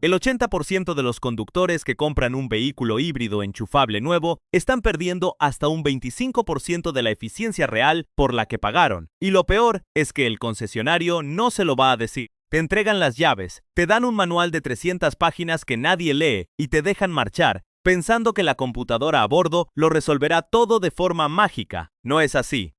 El 80% de los conductores que compran un vehículo híbrido enchufable nuevo están perdiendo hasta un 25% de la eficiencia real por la que pagaron. Y lo peor es que el concesionario no se lo va a decir. Te entregan las llaves, te dan un manual de 300 páginas que nadie lee y te dejan marchar, pensando que la computadora a bordo lo resolverá todo de forma mágica. No es así.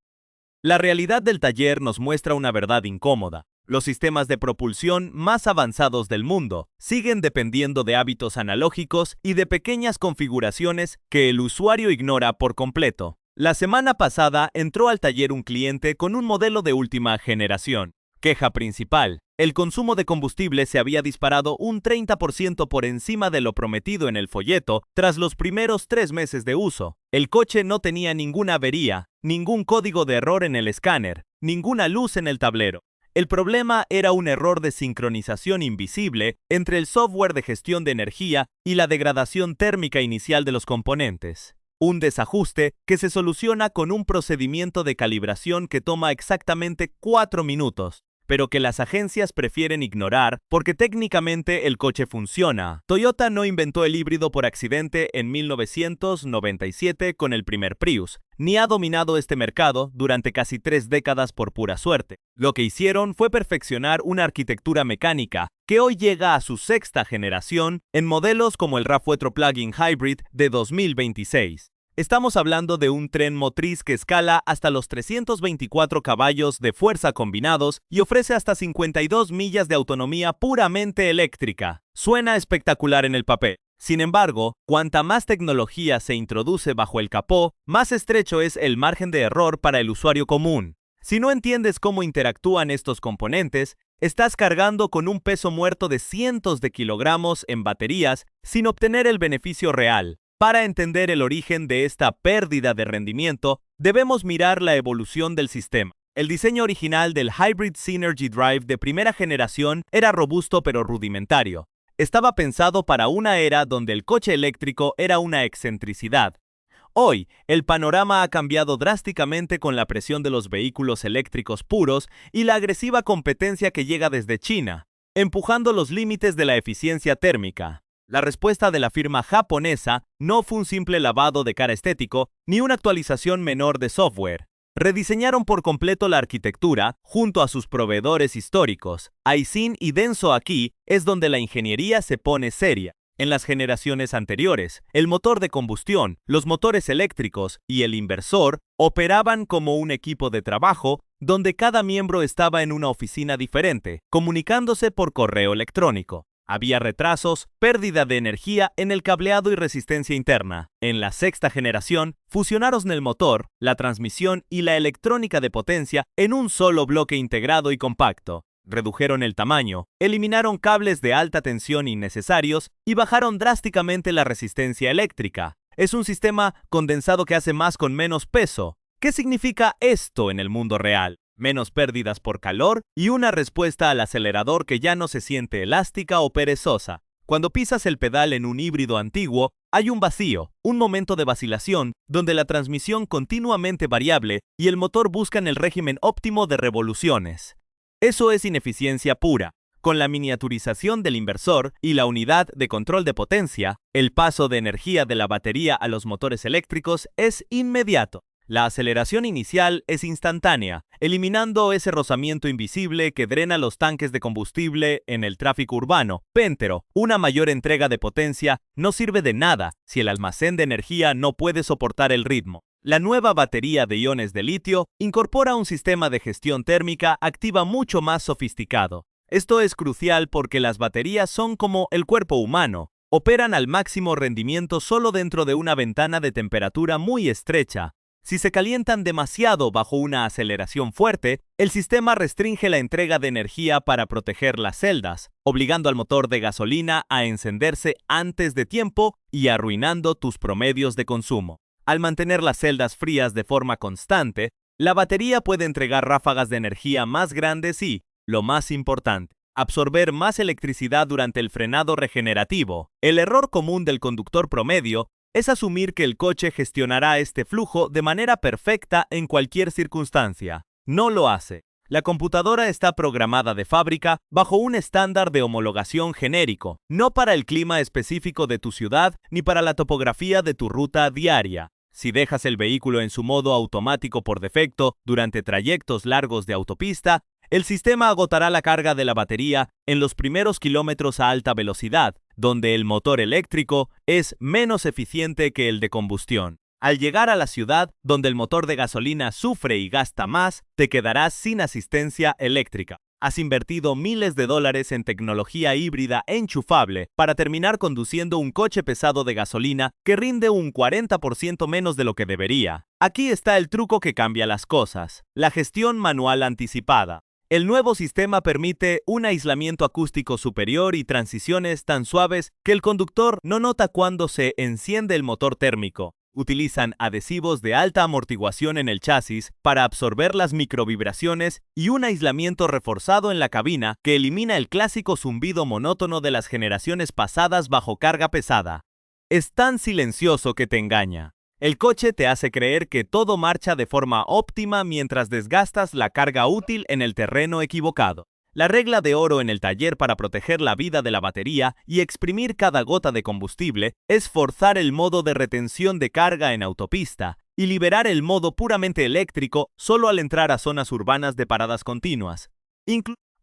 La realidad del taller nos muestra una verdad incómoda. Los sistemas de propulsión más avanzados del mundo siguen dependiendo de hábitos analógicos y de pequeñas configuraciones que el usuario ignora por completo. La semana pasada entró al taller un cliente con un modelo de última generación. Queja principal: el consumo de combustible se había disparado un 30% por encima de lo prometido en el folleto tras los primeros 3 meses de uso. El coche no tenía ninguna avería, ningún código de error en el escáner, ninguna luz en el tablero. El problema era un error de sincronización invisible entre el software de gestión de energía y la degradación térmica inicial de los componentes. Un desajuste que se soluciona con un procedimiento de calibración que toma exactamente 4 minutos, pero que las agencias prefieren ignorar porque técnicamente el coche funciona. Toyota no inventó el híbrido por accidente en 1997 con el primer Prius, ni ha dominado este mercado durante casi 3 décadas por pura suerte. Lo que hicieron fue perfeccionar una arquitectura mecánica que hoy llega a su 6ª generación en modelos como el RAV4 Plug-in Hybrid de 2026. Estamos hablando de un tren motriz que escala hasta los 324 caballos de fuerza combinados y ofrece hasta 52 millas de autonomía puramente eléctrica. Suena espectacular en el papel. Sin embargo, cuanta más tecnología se introduce bajo el capó, más estrecho es el margen de error para el usuario común. Si no entiendes cómo interactúan estos componentes, estás cargando con un peso muerto de cientos de kilogramos en baterías sin obtener el beneficio real. Para entender el origen de esta pérdida de rendimiento, debemos mirar la evolución del sistema. El diseño original del Hybrid Synergy Drive de primera generación era robusto pero rudimentario. Estaba pensado para una era donde el coche eléctrico era una excentricidad. Hoy, el panorama ha cambiado drásticamente con la presión de los vehículos eléctricos puros y la agresiva competencia que llega desde China, empujando los límites de la eficiencia térmica. La respuesta de la firma japonesa no fue un simple lavado de cara estético ni una actualización menor de software. Rediseñaron por completo la arquitectura junto a sus proveedores históricos. Aisin y Denso aquí es donde la ingeniería se pone seria. En las generaciones anteriores, el motor de combustión, los motores eléctricos y el inversor operaban como un equipo de trabajo donde cada miembro estaba en una oficina diferente, comunicándose por correo electrónico. Había retrasos, pérdida de energía en el cableado y resistencia interna. En la 6ª generación, fusionaron el motor, la transmisión y la electrónica de potencia en un solo bloque integrado y compacto. Redujeron el tamaño, eliminaron cables de alta tensión innecesarios y bajaron drásticamente la resistencia eléctrica. Es un sistema condensado que hace más con menos peso. ¿Qué significa esto en el mundo real? Menos pérdidas por calor y una respuesta al acelerador que ya no se siente elástica o perezosa. Cuando pisas el pedal en un híbrido antiguo, hay un vacío, un momento de vacilación, donde la transmisión continuamente variable y el motor buscan el régimen óptimo de revoluciones. Eso es ineficiencia pura. Con la miniaturización del inversor y la unidad de control de potencia, el paso de energía de la batería a los motores eléctricos es inmediato. La aceleración inicial es instantánea, eliminando ese rozamiento invisible que drena los tanques de combustible en el tráfico urbano. Pero una mayor entrega de potencia no sirve de nada si el almacén de energía no puede soportar el ritmo. La nueva batería de iones de litio incorpora un sistema de gestión térmica activa mucho más sofisticado. Esto es crucial porque las baterías son como el cuerpo humano. Operan al máximo rendimiento solo dentro de una ventana de temperatura muy estrecha. Si se calientan demasiado bajo una aceleración fuerte, el sistema restringe la entrega de energía para proteger las celdas, obligando al motor de gasolina a encenderse antes de tiempo y arruinando tus promedios de consumo. Al mantener las celdas frías de forma constante, la batería puede entregar ráfagas de energía más grandes y, lo más importante, absorber más electricidad durante el frenado regenerativo. El error común del conductor promedio es asumir que el coche gestionará este flujo de manera perfecta en cualquier circunstancia. No lo hace. La computadora está programada de fábrica bajo un estándar de homologación genérico, no para el clima específico de tu ciudad ni para la topografía de tu ruta diaria. Si dejas el vehículo en su modo automático por defecto durante trayectos largos de autopista, el sistema agotará la carga de la batería en los primeros kilómetros a alta velocidad, donde el motor eléctrico es menos eficiente que el de combustión. Al llegar a la ciudad, donde el motor de gasolina sufre y gasta más, te quedarás sin asistencia eléctrica. Has invertido miles de dólares en tecnología híbrida enchufable para terminar conduciendo un coche pesado de gasolina que rinde un 40% menos de lo que debería. Aquí está el truco que cambia las cosas: la gestión manual anticipada. El nuevo sistema permite un aislamiento acústico superior y transiciones tan suaves que el conductor no nota cuando se enciende el motor térmico. Utilizan adhesivos de alta amortiguación en el chasis para absorber las microvibraciones y un aislamiento reforzado en la cabina que elimina el clásico zumbido monótono de las generaciones pasadas bajo carga pesada. Es tan silencioso que te engaña. El coche te hace creer que todo marcha de forma óptima mientras desgastas la carga útil en el terreno equivocado. La regla de oro en el taller para proteger la vida de la batería y exprimir cada gota de combustible es forzar el modo de retención de carga en autopista y liberar el modo puramente eléctrico solo al entrar a zonas urbanas de paradas continuas,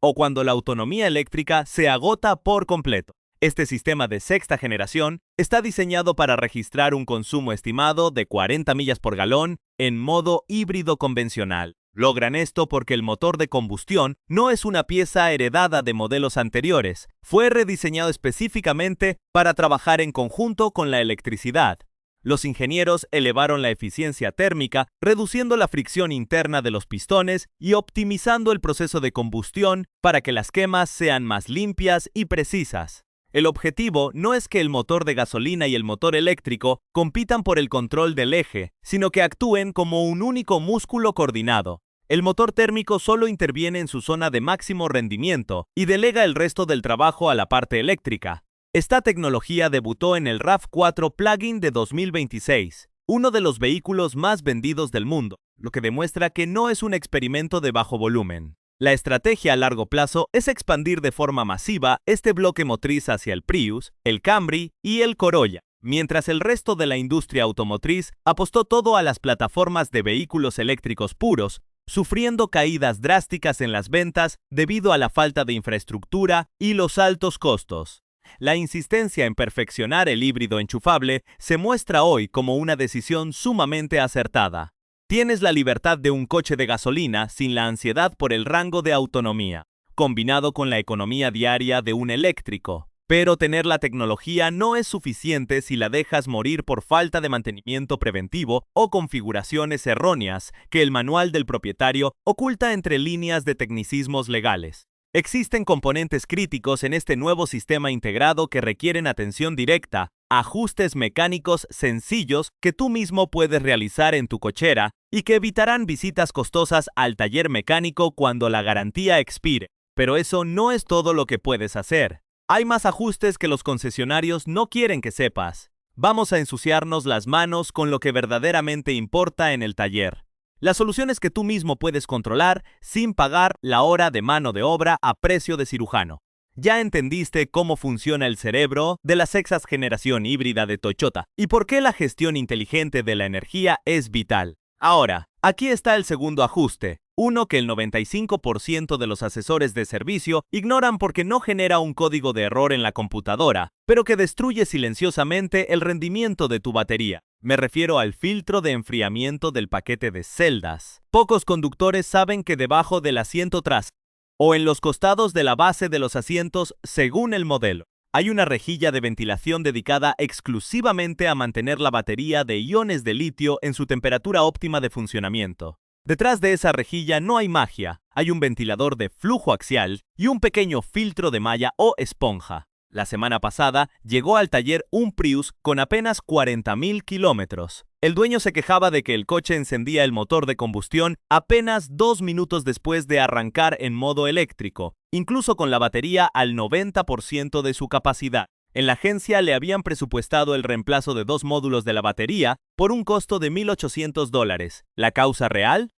o cuando la autonomía eléctrica se agota por completo. Este sistema de sexta generación está diseñado para registrar un consumo estimado de 40 millas por galón en modo híbrido convencional. Logran esto porque el motor de combustión no es una pieza heredada de modelos anteriores, fue rediseñado específicamente para trabajar en conjunto con la electricidad. Los ingenieros elevaron la eficiencia térmica, reduciendo la fricción interna de los pistones y optimizando el proceso de combustión para que las quemas sean más limpias y precisas. El objetivo no es que el motor de gasolina y el motor eléctrico compitan por el control del eje, sino que actúen como un único músculo coordinado. El motor térmico solo interviene en su zona de máximo rendimiento y delega el resto del trabajo a la parte eléctrica. Esta tecnología debutó en el RAV4 Plug-in de 2026, uno de los vehículos más vendidos del mundo, lo que demuestra que no es un experimento de bajo volumen. La estrategia a largo plazo es expandir de forma masiva este bloque motriz hacia el Prius, el Camry y el Corolla, mientras el resto de la industria automotriz apostó todo a las plataformas de vehículos eléctricos puros, sufriendo caídas drásticas en las ventas debido a la falta de infraestructura y los altos costos. La insistencia en perfeccionar el híbrido enchufable se muestra hoy como una decisión sumamente acertada. Tienes la libertad de un coche de gasolina sin la ansiedad por el rango de autonomía, combinado con la economía diaria de un eléctrico. Pero tener la tecnología no es suficiente si la dejas morir por falta de mantenimiento preventivo o configuraciones erróneas que el manual del propietario oculta entre líneas de tecnicismos legales. Existen componentes críticos en este nuevo sistema integrado que requieren atención directa, ajustes mecánicos sencillos que tú mismo puedes realizar en tu cochera y que evitarán visitas costosas al taller mecánico cuando la garantía expire. Pero eso no es todo lo que puedes hacer. Hay más ajustes que los concesionarios no quieren que sepas. Vamos a ensuciarnos las manos con lo que verdaderamente importa en el taller. Las soluciones que tú mismo puedes controlar sin pagar la hora de mano de obra a precio de cirujano. Ya entendiste cómo funciona el cerebro de la sexta generación híbrida de Toyota y por qué la gestión inteligente de la energía es vital. Ahora, aquí está el segundo ajuste, uno que el 95% de los asesores de servicio ignoran porque no genera un código de error en la computadora, pero que destruye silenciosamente el rendimiento de tu batería. Me refiero al filtro de enfriamiento del paquete de celdas. Pocos conductores saben que debajo del asiento trasero o en los costados de la base de los asientos, según el modelo, hay una rejilla de ventilación dedicada exclusivamente a mantener la batería de iones de litio en su temperatura óptima de funcionamiento. Detrás de esa rejilla no hay magia, hay un ventilador de flujo axial y un pequeño filtro de malla o esponja. La semana pasada llegó al taller un Prius con apenas 40.000 kilómetros. El dueño se quejaba de que el coche encendía el motor de combustión apenas 2 minutos después de arrancar en modo eléctrico, incluso con la batería al 90% de su capacidad. En la agencia le habían presupuestado el reemplazo de 2 módulos de la batería por un costo de $1,800. ¿La causa real?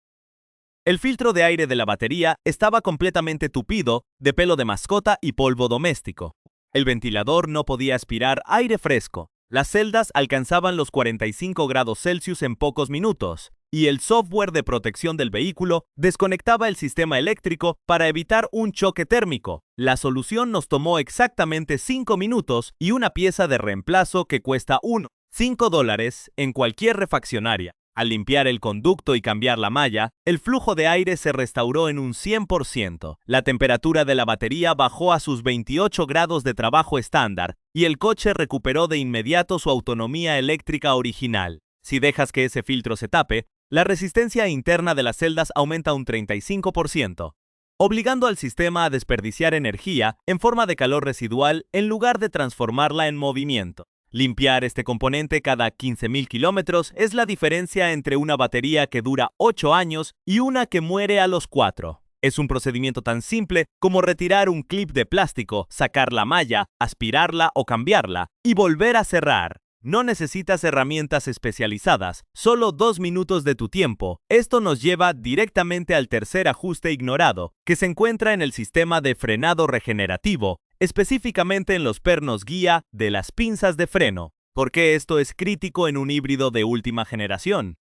El filtro de aire de la batería estaba completamente tupido de pelo de mascota y polvo doméstico. El ventilador no podía aspirar aire fresco. Las celdas alcanzaban los 45 grados Celsius en pocos minutos, y el software de protección del vehículo desconectaba el sistema eléctrico para evitar un choque térmico. La solución nos tomó exactamente 5 minutos y una pieza de reemplazo que cuesta $5 en cualquier refaccionaria. Al limpiar el conducto y cambiar la malla, el flujo de aire se restauró en un 100%. La temperatura de la batería bajó a sus 28 grados de trabajo estándar y el coche recuperó de inmediato su autonomía eléctrica original. Si dejas que ese filtro se tape, la resistencia interna de las celdas aumenta un 35%, obligando al sistema a desperdiciar energía en forma de calor residual en lugar de transformarla en movimiento. Limpiar este componente cada 15.000 kilómetros es la diferencia entre una batería que dura 8 años y una que muere a los 4. Es un procedimiento tan simple como retirar un clip de plástico, sacar la malla, aspirarla o cambiarla y volver a cerrar. No necesitas herramientas especializadas, solo 2 minutos de tu tiempo. Esto nos lleva directamente al tercer ajuste ignorado, que se encuentra en el sistema de frenado regenerativo, específicamente en los pernos guía de las pinzas de freno. ¿Por qué esto es crítico en un híbrido de última generación?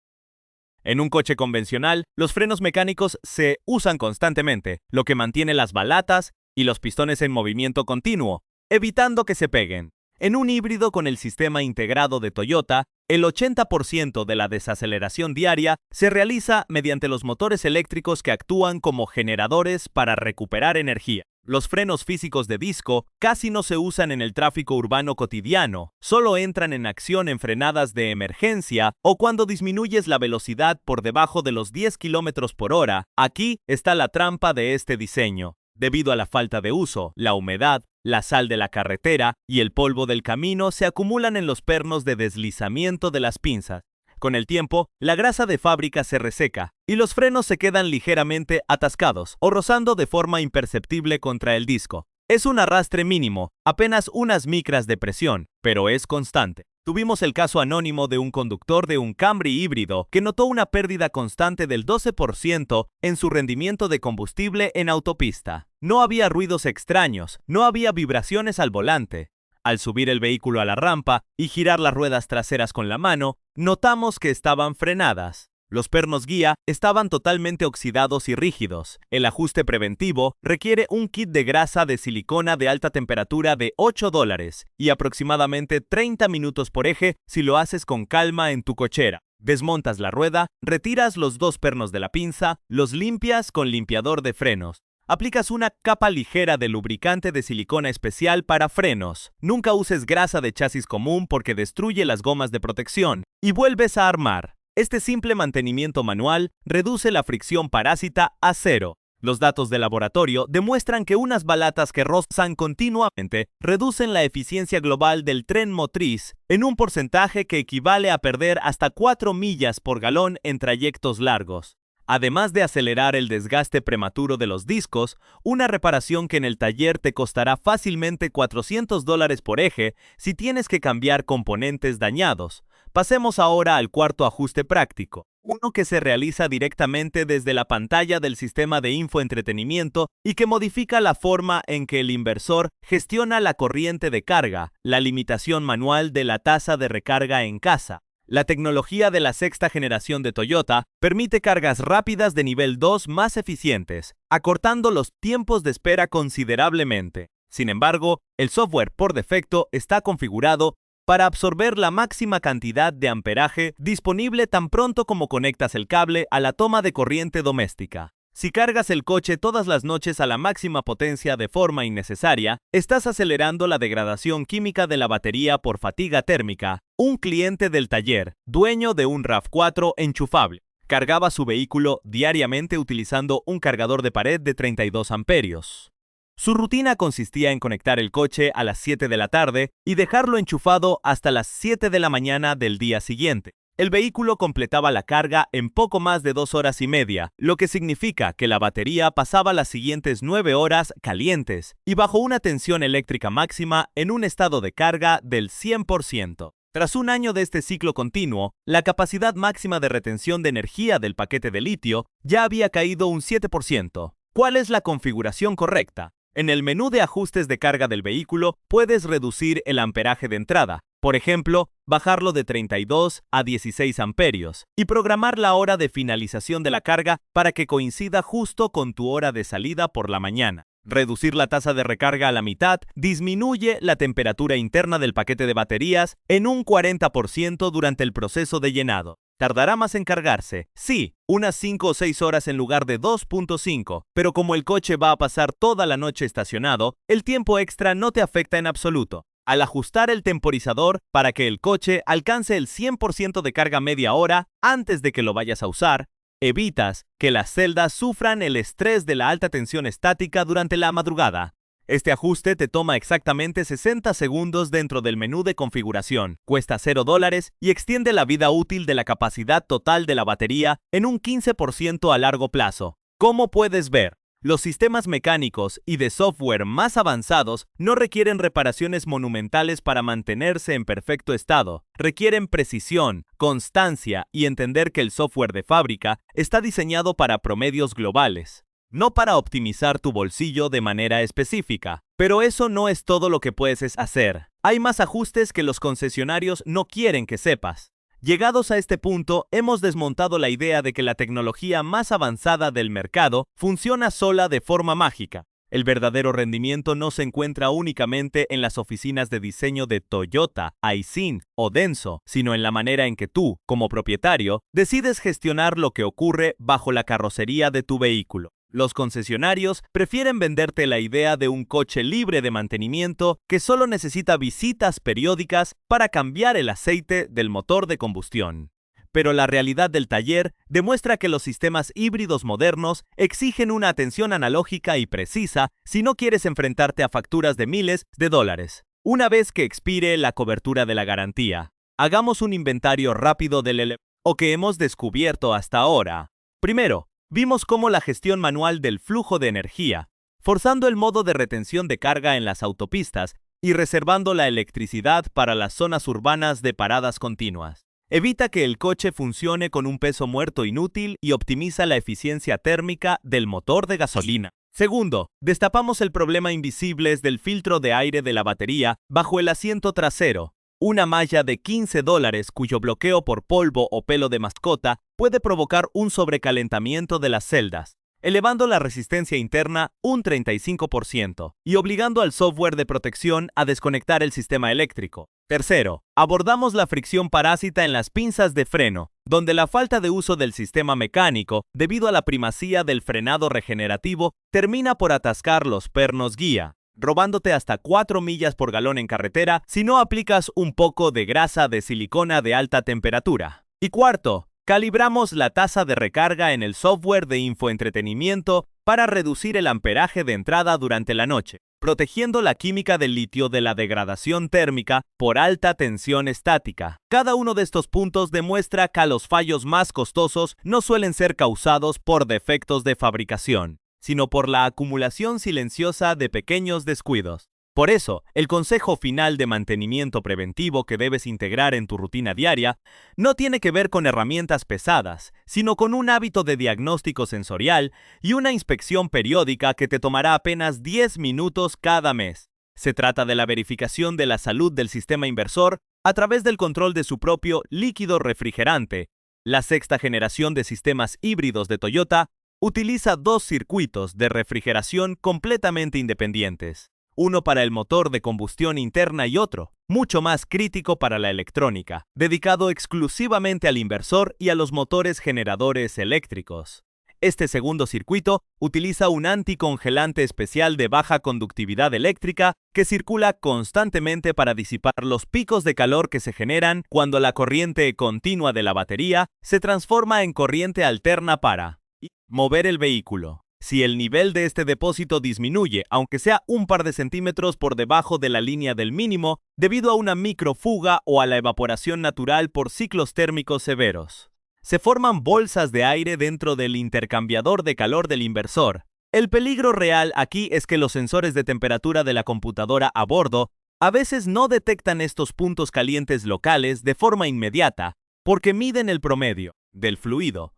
En un coche convencional, los frenos mecánicos se usan constantemente, lo que mantiene las balatas y los pistones en movimiento continuo, evitando que se peguen. En un híbrido con el sistema integrado de Toyota, el 80% de la desaceleración diaria se realiza mediante los motores eléctricos que actúan como generadores para recuperar energía. Los frenos físicos de disco casi no se usan en el tráfico urbano cotidiano, solo entran en acción en frenadas de emergencia o cuando disminuyes la velocidad por debajo de los 10 km por hora. Aquí está la trampa de este diseño. Debido a la falta de uso, la humedad, la sal de la carretera y el polvo del camino se acumulan en los pernos de deslizamiento de las pinzas. Con el tiempo, la grasa de fábrica se reseca y los frenos se quedan ligeramente atascados o rozando de forma imperceptible contra el disco. Es un arrastre mínimo, apenas unas micras de presión, pero es constante. Tuvimos el caso anónimo de un conductor de un Camry híbrido que notó una pérdida constante del 12% en su rendimiento de combustible en autopista. No había ruidos extraños, no había vibraciones al volante. Al subir el vehículo a la rampa y girar las ruedas traseras con la mano, notamos que estaban frenadas. Los pernos guía estaban totalmente oxidados y rígidos. El ajuste preventivo requiere un kit de grasa de silicona de alta temperatura de $8 y aproximadamente 30 minutos por eje si lo haces con calma en tu cochera. Desmontas la rueda, retiras los 2 pernos de la pinza, los limpias con limpiador de frenos. Aplicas una capa ligera de lubricante de silicona especial para frenos. Nunca uses grasa de chasis común porque destruye las gomas de protección. Y vuelves a armar. Este simple mantenimiento manual reduce la fricción parásita a 0. Los datos de laboratorio demuestran que unas balatas que rozan continuamente reducen la eficiencia global del tren motriz en un porcentaje que equivale a perder hasta 4 millas por galón en trayectos largos. Además de acelerar el desgaste prematuro de los discos, una reparación que en el taller te costará fácilmente $400 por eje si tienes que cambiar componentes dañados. Pasemos ahora al cuarto ajuste práctico, uno que se realiza directamente desde la pantalla del sistema de infoentretenimiento y que modifica la forma en que el inversor gestiona la corriente de carga, la limitación manual de la tasa de recarga en casa. La tecnología de la sexta generación de Toyota permite cargas rápidas de nivel 2 más eficientes, acortando los tiempos de espera considerablemente. Sin embargo, el software por defecto está configurado para absorber la máxima cantidad de amperaje disponible tan pronto como conectas el cable a la toma de corriente doméstica. Si cargas el coche todas las noches a la máxima potencia de forma innecesaria, estás acelerando la degradación química de la batería por fatiga térmica. Un cliente del taller, dueño de un RAV4 enchufable, cargaba su vehículo diariamente utilizando un cargador de pared de 32 amperios. Su rutina consistía en conectar el coche a las 7 de la tarde y dejarlo enchufado hasta las 7 de la mañana del día siguiente. El vehículo completaba la carga en poco más de 2 horas y media, lo que significa que la batería pasaba las siguientes 9 horas calientes y bajo una tensión eléctrica máxima en un estado de carga del 100%. Tras un año de este ciclo continuo, la capacidad máxima de retención de energía del paquete de litio ya había caído un 7%. ¿Cuál es la configuración correcta? En el menú de ajustes de carga del vehículo puedes reducir el amperaje de entrada, por ejemplo, bajarlo de 32 a 16 amperios, y programar la hora de finalización de la carga para que coincida justo con tu hora de salida por la mañana. Reducir la tasa de recarga a la mitad disminuye la temperatura interna del paquete de baterías en un 40% durante el proceso de llenado. Tardará más en cargarse, sí, unas 5 o 6 horas en lugar de 2.5, pero como el coche va a pasar toda la noche estacionado, el tiempo extra no te afecta en absoluto. Al ajustar el temporizador para que el coche alcance el 100% de carga media hora antes de que lo vayas a usar, evitas que las celdas sufran el estrés de la alta tensión estática durante la madrugada. Este ajuste te toma exactamente 60 segundos dentro del menú de configuración, cuesta $0 y extiende la vida útil de la capacidad total de la batería en un 15% a largo plazo. Como puedes ver, los sistemas mecánicos y de software más avanzados no requieren reparaciones monumentales para mantenerse en perfecto estado. Requieren precisión, constancia y entender que el software de fábrica está diseñado para promedios globales, no para optimizar tu bolsillo de manera específica. Pero eso no es todo lo que puedes hacer. Hay más ajustes que los concesionarios no quieren que sepas. Llegados a este punto, hemos desmontado la idea de que la tecnología más avanzada del mercado funciona sola de forma mágica. El verdadero rendimiento no se encuentra únicamente en las oficinas de diseño de Toyota, Aisin o Denso, sino en la manera en que tú, como propietario, decides gestionar lo que ocurre bajo la carrocería de tu vehículo. Los concesionarios prefieren venderte la idea de un coche libre de mantenimiento que solo necesita visitas periódicas para cambiar el aceite del motor de combustión. Pero la realidad del taller demuestra que los sistemas híbridos modernos exigen una atención analógica y precisa si no quieres enfrentarte a facturas de miles de dólares. Una vez que expire la cobertura de la garantía, hagamos un inventario rápido del que hemos descubierto hasta ahora. Primero, vimos cómo la gestión manual del flujo de energía, forzando el modo de retención de carga en las autopistas y reservando la electricidad para las zonas urbanas de paradas continuas, evita que el coche funcione con un peso muerto inútil y optimiza la eficiencia térmica del motor de gasolina. Segundo, destapamos el problema invisible del filtro de aire de la batería bajo el asiento trasero, una malla de $15 cuyo bloqueo por polvo o pelo de mascota puede provocar un sobrecalentamiento de las celdas, elevando la resistencia interna un 35% y obligando al software de protección a desconectar el sistema eléctrico. Tercero, abordamos la fricción parásita en las pinzas de freno, donde la falta de uso del sistema mecánico, debido a la primacía del frenado regenerativo, termina por atascar los pernos guía, robándote hasta 4 millas por galón en carretera si no aplicas un poco de grasa de silicona de alta temperatura. Y cuarto, calibramos la tasa de recarga en el software de infoentretenimiento para reducir el amperaje de entrada durante la noche, protegiendo la química del litio de la degradación térmica por alta tensión estática. Cada uno de estos puntos demuestra que los fallos más costosos no suelen ser causados por defectos de fabricación, sino por la acumulación silenciosa de pequeños descuidos. Por eso, el consejo final de mantenimiento preventivo que debes integrar en tu rutina diaria no tiene que ver con herramientas pesadas, sino con un hábito de diagnóstico sensorial y una inspección periódica que te tomará apenas 10 minutos cada mes. Se trata de la verificación de la salud del sistema inversor a través del control de su propio líquido refrigerante. La sexta generación de sistemas híbridos de Toyota utiliza 2 circuitos de refrigeración completamente independientes, uno para el motor de combustión interna y otro, mucho más crítico para la electrónica, dedicado exclusivamente al inversor y a los motores generadores eléctricos. Este segundo circuito utiliza un anticongelante especial de baja conductividad eléctrica que circula constantemente para disipar los picos de calor que se generan cuando la corriente continua de la batería se transforma en corriente alterna para mover el vehículo. Si el nivel de este depósito disminuye, aunque sea un par de centímetros por debajo de la línea del mínimo, debido a una microfuga o a la evaporación natural por ciclos térmicos severos, se forman bolsas de aire dentro del intercambiador de calor del inversor. El peligro real aquí es que los sensores de temperatura de la computadora a bordo A veces no detectan estos puntos calientes locales de forma inmediata porque miden el promedio del fluido,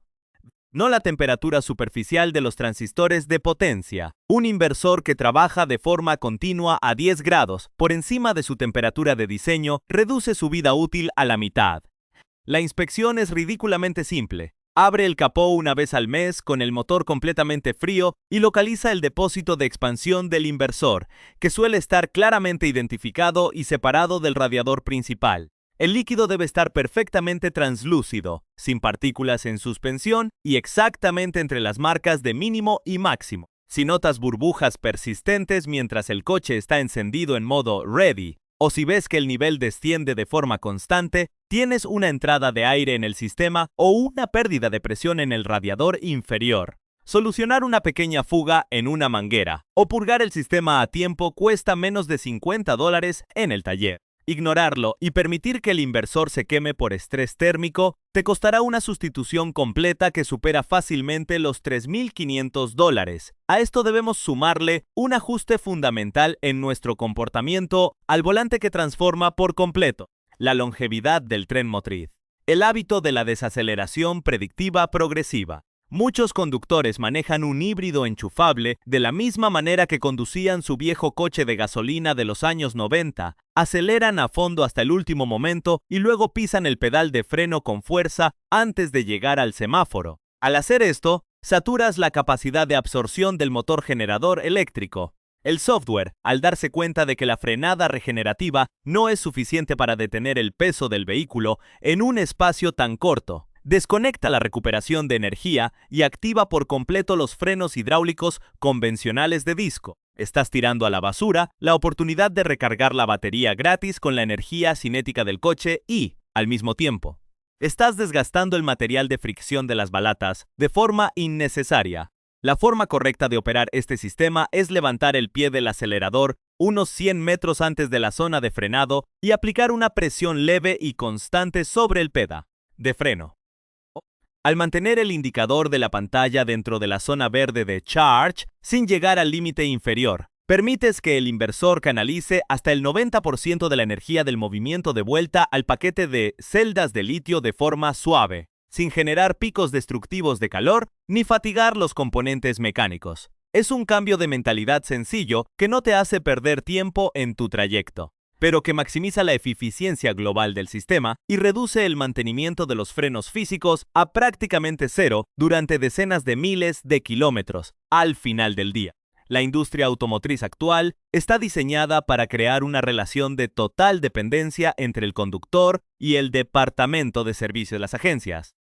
no la temperatura superficial de los transistores de potencia. Un inversor que trabaja de forma continua a 10 grados por encima de su temperatura de diseño reduce su vida útil a la mitad. La inspección es ridículamente simple. Abre el capó una vez al mes con el motor completamente frío y localiza el depósito de expansión del inversor, que suele estar claramente identificado y separado del radiador principal. El líquido debe estar perfectamente translúcido, sin partículas en suspensión y exactamente entre las marcas de mínimo y máximo. Si notas burbujas persistentes mientras el coche está encendido en modo ready, o si ves que el nivel desciende de forma constante, tienes una entrada de aire en el sistema o una pérdida de presión en el radiador inferior. Solucionar una pequeña fuga en una manguera o purgar el sistema a tiempo cuesta menos de $50 en el taller. Ignorarlo y permitir que el inversor se queme por estrés térmico te costará una sustitución completa que supera fácilmente los $3.500. A esto debemos sumarle un ajuste fundamental en nuestro comportamiento al volante que transforma por completo la longevidad del tren motriz. El hábito de la desaceleración predictiva progresiva. Muchos conductores manejan un híbrido enchufable de la misma manera que conducían su viejo coche de gasolina de los años 90, aceleran a fondo hasta el último momento y luego pisan el pedal de freno con fuerza antes de llegar al semáforo. Al hacer esto, saturas la capacidad de absorción del motor generador eléctrico. El software, al darse cuenta de que la frenada regenerativa no es suficiente para detener el peso del vehículo en un espacio tan corto, desconecta la recuperación de energía y activa por completo los frenos hidráulicos convencionales de disco. Estás tirando a la basura la oportunidad de recargar la batería gratis con la energía cinética del coche y, al mismo tiempo, estás desgastando el material de fricción de las balatas de forma innecesaria. La forma correcta de operar este sistema es levantar el pie del acelerador unos 100 metros antes de la zona de frenado y aplicar una presión leve y constante sobre el pedal de freno. Al mantener el indicador de la pantalla dentro de la zona verde de Charge, sin llegar al límite inferior, permites que el inversor canalice hasta el 90% de la energía del movimiento de vuelta al paquete de celdas de litio de forma suave, sin generar picos destructivos de calor ni fatigar los componentes mecánicos. Es un cambio de mentalidad sencillo que no te hace perder tiempo en tu trayecto, pero que maximiza la eficiencia global del sistema y reduce el mantenimiento de los frenos físicos a prácticamente cero durante decenas de miles de kilómetros al final del día. La industria automotriz actual está diseñada para crear una relación de total dependencia entre el conductor y el departamento de servicio de las agencias.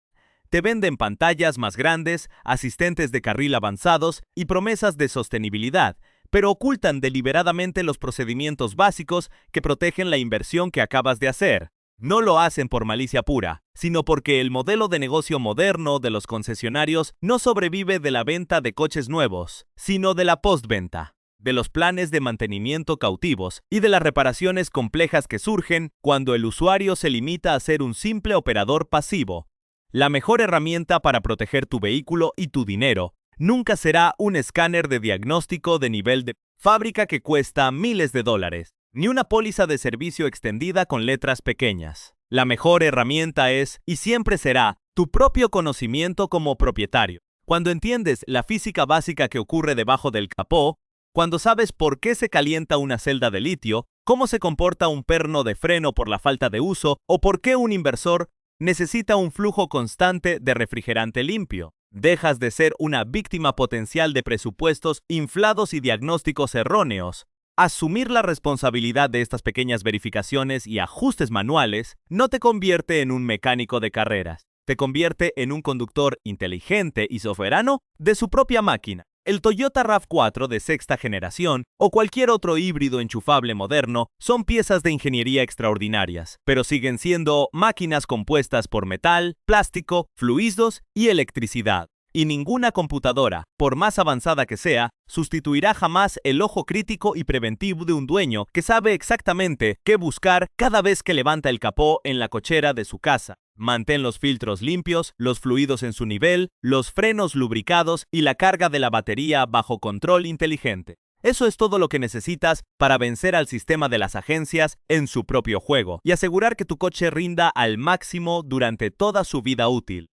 Te venden pantallas más grandes, asistentes de carril avanzados y promesas de sostenibilidad, pero ocultan deliberadamente los procedimientos básicos que protegen la inversión que acabas de hacer. No lo hacen por malicia pura, sino porque el modelo de negocio moderno de los concesionarios no sobrevive de la venta de coches nuevos, sino de la postventa, de los planes de mantenimiento cautivos y de las reparaciones complejas que surgen cuando el usuario se limita a ser un simple operador pasivo. La mejor herramienta para proteger tu vehículo y tu dinero nunca será un escáner de diagnóstico de nivel de fábrica que cuesta miles de dólares, ni una póliza de servicio extendida con letras pequeñas. La mejor herramienta es, y siempre será, tu propio conocimiento como propietario. Cuando entiendes la física básica que ocurre debajo del capó, cuando sabes por qué se calienta una celda de litio, cómo se comporta un perno de freno por la falta de uso, o por qué un inversor necesita un flujo constante de refrigerante limpio, dejas de ser una víctima potencial de presupuestos inflados y diagnósticos erróneos. Asumir la responsabilidad de estas pequeñas verificaciones y ajustes manuales no te convierte en un mecánico de carreras, te convierte en un conductor inteligente y soberano de su propia máquina. El Toyota RAV4 de sexta generación o cualquier otro híbrido enchufable moderno son piezas de ingeniería extraordinarias, pero siguen siendo máquinas compuestas por metal, plástico, fluidos y electricidad. Y ninguna computadora, por más avanzada que sea, sustituirá jamás el ojo crítico y preventivo de un dueño que sabe exactamente qué buscar cada vez que levanta el capó en la cochera de su casa. Mantén los filtros limpios, los fluidos en su nivel, los frenos lubricados y la carga de la batería bajo control inteligente. Eso es todo lo que necesitas para vencer al sistema de las agencias en su propio juego y asegurar que tu coche rinda al máximo durante toda su vida útil.